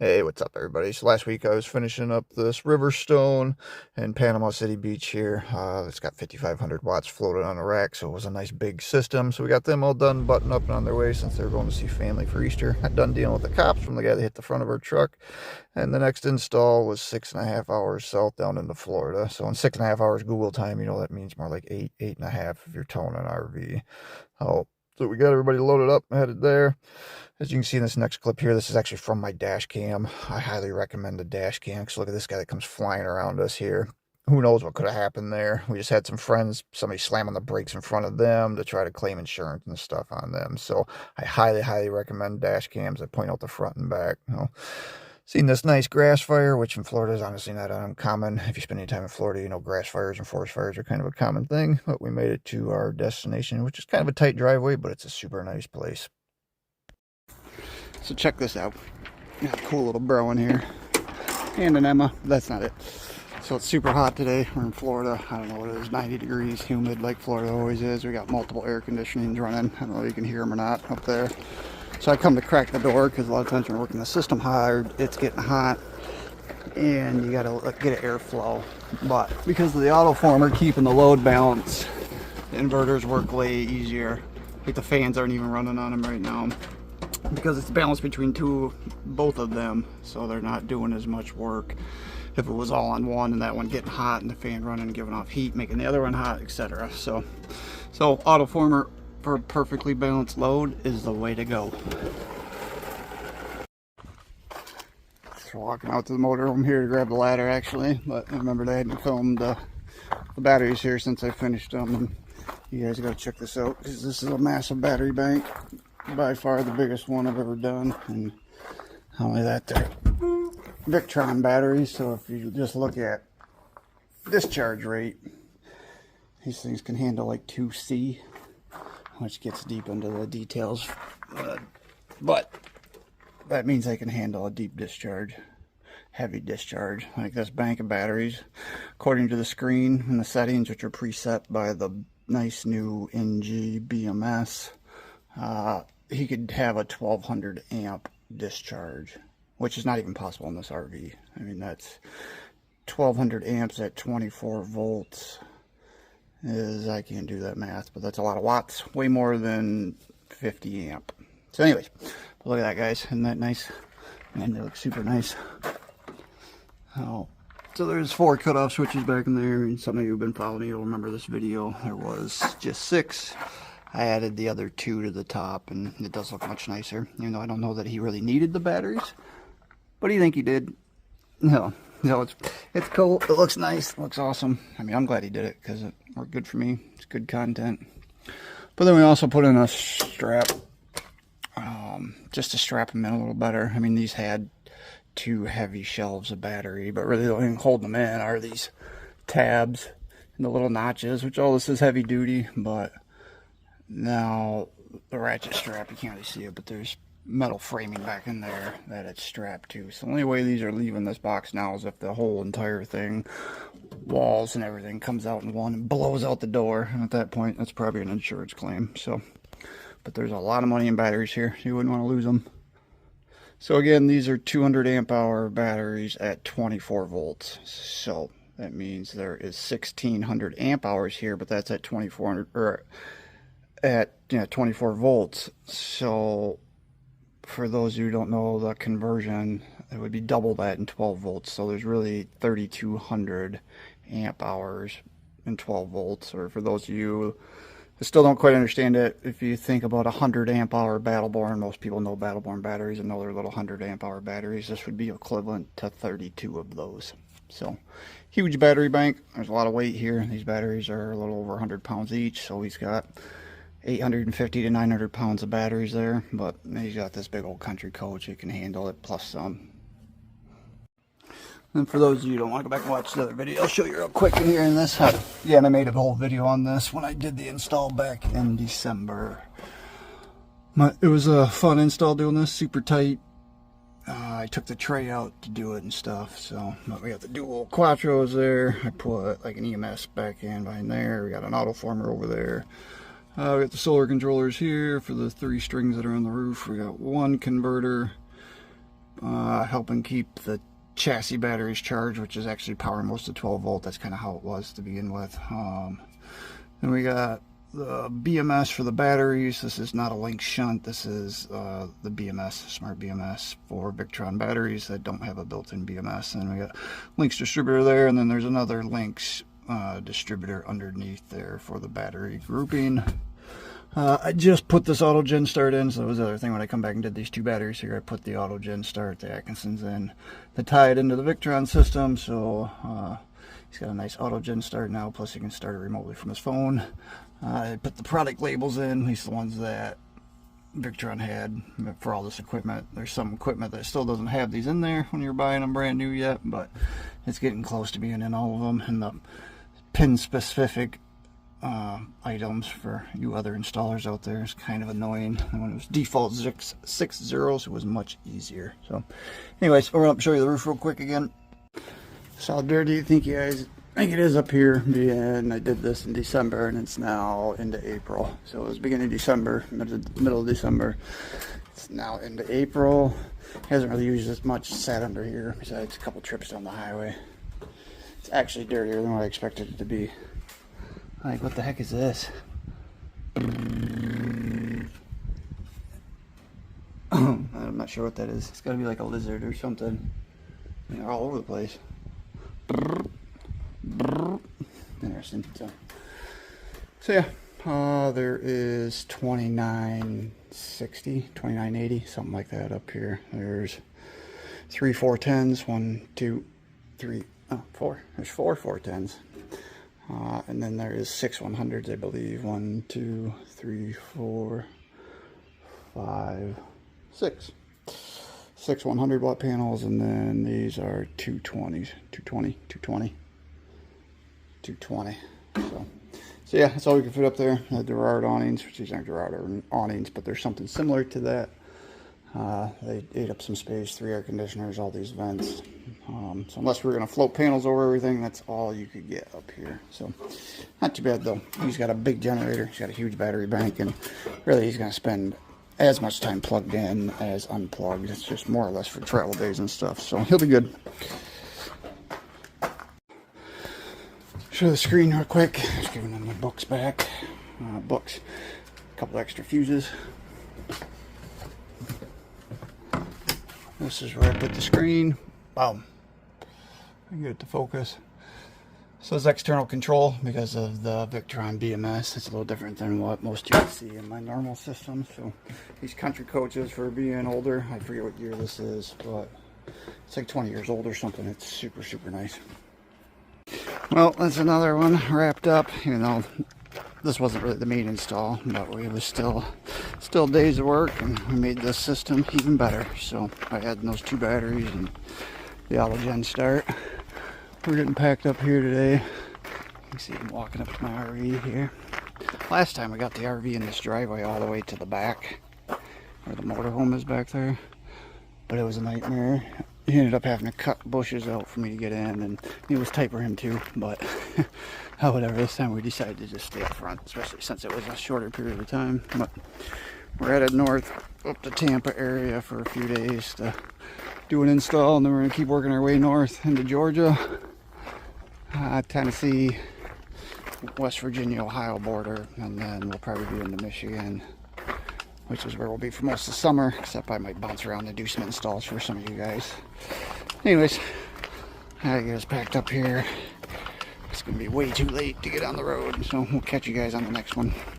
Hey, what's up, everybody? So last week I was finishing up this Riverstone in Panama City Beach here. It's got 5,500 watts floated on a rack, so it was a nice big system. So we got them all done, buttoned up and on their way since they were going to see family for Easter. Got done dealing with the cops from the guy that hit the front of our truck. And the next install was 6.5 hours south down into Florida. So in 6.5 hours Google time, you know, that means more like 8.5 if you're towing an RV. So we got everybody loaded up and headed there. As you can see in this next clip here, this is actually from my dash cam. I highly recommend the dash cam because look at this guy that comes flying around us here. Who knows what could have happened there. We just had some friends, somebody slam on the brakes in front of them to try to claim insurance and stuff on them. So I highly recommend dash cams that point out the front and back. You know, seen this nice grass fire, which in Florida is honestly not uncommon. If you spend any time in Florida, you know grass fires and forest fires are kind of a common thing. But we made it to our destination, which is kind of a tight driveway, but it's a super nice place. So check this out. Got a cool little bro in here. And an Emma. That's not it. So it's super hot today. We're in Florida. I don't know what it is. 90 degrees, humid like Florida always is. We got multiple air conditionings running. I don't know if you can hear them or not up there. So I come to crack the door because a lot of times when we're working the system hard, it's getting hot. And you got to get an airflow. But because of the autoformer keeping the load balance, the inverters work way easier. Like the fans aren't even running on them right now, because it's balanced between both of them, so they're not doing as much work. If it was all on one and that one getting hot and the fan running and giving off heat, making the other one hot, etc. So autoformer for a perfectly balanced load is the way to go. So walking out to the motorhome here to grab the ladder actually, but I remembered I hadn't filmed the batteries here since I finished them, and you guys got to check this out because this is a massive battery bank. By far the biggest one I've ever done, and not only that, they're Victron batteries, so if you just look at discharge rate, these things can handle like 2C, which gets deep into the details, but that means they can handle a deep discharge, heavy discharge, like this bank of batteries. According to the screen and the settings, which are preset by the nice new NG BMS, he could have a 1200 amp discharge, which is not even possible in this RV. I mean, that's 1200 amps at 24 volts is, I can't do that math, but that's a lot of watts, way more than 50 amp. So anyways, look at that, guys. Isn't that nice? Man, they look super nice. Oh, so there's 4 cutoff switches back in there, and some of you who've been following me will remember this video. There was just 6. I added the other 2 to the top, and it does look much nicer, even though I don't know that he really needed the batteries, but I think he did. No, it's cool. It looks nice. It looks awesome. I mean, I'm glad he did it because it worked good for me. It's good content. But then we also put in a strap, just to strap them in a little better. I mean, these had 2 heavy shelves of battery, but really the only thing holding them in are these tabs and the little notches, which all this is heavy duty, but now the ratchet strap, you can't really see it, but there's metal framing back in there that it's strapped to. So the only way these are leaving this box now is if the whole entire thing, walls and everything, comes out in one and blows out the door, and at that point that's probably an insurance claim. So, but there's a lot of money in batteries here, so you wouldn't want to lose them. So again, these are 200 amp hour batteries at 24 volts. So that means there is 1600 amp hours here, but that's at 2400 or at 24 volts. So for those who don't know the conversion, it would be double that in 12 volts. So there's really 3200 amp hours in 12 volts. Or for those of you who still don't quite understand it, if you think about 100 amp hour Battleborn, most people know Battleborn batteries and know their little 100 amp hour batteries. This would be equivalent to 32 of those. So huge battery bank. There's a lot of weight here. These batteries are a little over 100 pounds each, so he's got 850 to 900 pounds of batteries there, but he's got this big old country coach. He can handle it, plus some. And for those of you who don't want to go back and watch the other video, I'll show you real quick in here in this. Yeah, and I made a whole video on this when I did the install back in December. It was a fun install doing this, super tight. I took the tray out to do it and stuff, so but we got the dual Quattros there. I put like an EMS back in behind there. We got an autoformer over there. We got the solar controllers here for the 3 strings that are on the roof. We got 1 converter helping keep the chassis batteries charged, which is actually powering most of 12 volt. That's kind of how it was to begin with. Then we got the BMS for the batteries. This is not a Lynx shunt. This is the BMS, smart BMS for Victron batteries that don't have a built-in BMS. And we got Lynx distributor there, and then there's another Lynx distributor underneath there for the battery grouping. I just put this auto gen start in, so that was the other thing when I come back and did these two batteries here. I put the auto gen start, the Atkinson's in, to tie it into the Victron system. So he's got a nice auto gen start now, plus he can start it remotely from his phone. I put the product labels in, at least the ones that Victron had for all this equipment. There's some equipment that still doesn't have these in there when you're buying them brand new yet, but it's getting close to being in all of them. And the pin specific items for you other installers out there is kind of annoying. And when it was default 6 zeros, it was much easier. So anyways, we're gonna show you the roof real quick again. So how dirty do you think, you guys? I think it is up here, and I did this in December, and it's now into April. So it was beginning of December, middle of December. It's now into April. Hasn't really used as much, sat under here, besides a couple trips down the highway. It's actually dirtier than what I expected it to be. Like, what the heck is this? I'm not sure what that is. It's gotta be like a lizard or something. They're all over the place. Interesting. So yeah, there is 2960, 2980, something like that up here. There's 3 410s, 1, 2, 3, 4. There's 4 410s. And then there is 6 100s, I believe. 1, 2, 3, 4, 5, 6. 6 100 watt panels, and then these are 220s, 220. So yeah, that's all we can fit up there. The Gerard awnings, which these aren't Gerard awnings, but there's something similar to that. They ate up some space, 3 air conditioners, all these vents. So unless we're going to float panels over everything, that's all you could get up here. So not too bad though. He's got a big generator, he's got a huge battery bank, and really he's going to spend as much time plugged in as unplugged. It's just more or less for travel days and stuff, so he'll be good. Show the screen real quick. Just giving them the books back. Books, a couple extra fuses. This is where I put the screen. Boom. I get it to focus. So it's external control because of the Victron BMS. It's a little different than what most you would see in my normal system. So these country coaches, for being older, I forget what year this is, but it's like 20 years old or something. It's super, super nice. Well, that's another one wrapped up, even though this wasn't really the main install, but it was still days of work, and we made this system even better. So I had those 2 batteries and the auto gen start. We're getting packed up here today. You can see I'm walking up to my RV here. Last time I got the RV in this driveway all the way to the back, where the motorhome is back there, but it was a nightmare. He ended up having to cut bushes out for me to get in, and it was tight for him too, but whatever. This time we decided to just stay up front, especially since it was a shorter period of time. But we're headed north up to Tampa area for a few days to do an install, and then we're going to keep working our way north into Georgia, Tennessee, West Virginia, Ohio border, and then we'll probably be into Michigan, which is where we'll be for most of the summer, except I might bounce around and do some installs for some of you guys. Anyways, I get us packed up here. It's going to be way too late to get on the road, so we'll catch you guys on the next one.